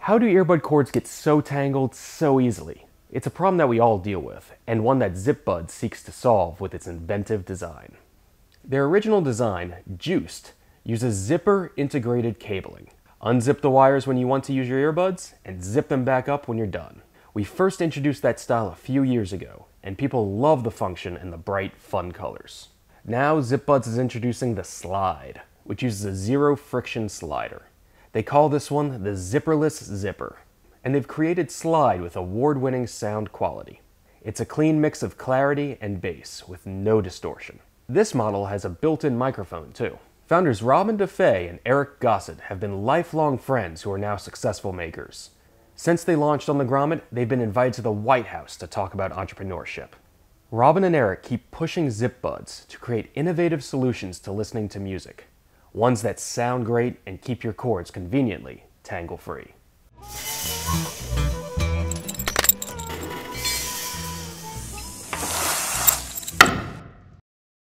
How do earbud cords get so tangled so easily? It's a problem that we all deal with, and one that ZipBuds seeks to solve with its inventive design. Their original design, Juiced, uses zipper-integrated cabling. Unzip the wires when you want to use your earbuds, and zip them back up when you're done. We first introduced that style a few years ago, and people love the function and the bright, fun colors. Now ZipBuds is introducing the Slide, which uses a zero-friction slider. They call this one the Zipperless Zipper, and they've created Slide with award-winning sound quality. It's a clean mix of clarity and bass with no distortion. This model has a built-in microphone too. Founders Robin DeFay and Eric Gossett have been lifelong friends who are now successful makers. Since they launched on the Grommet, they've been invited to the White House to talk about entrepreneurship. Robin and Eric keep pushing ZipBuds to create innovative solutions to listening to music. Ones that sound great and keep your cords conveniently tangle-free.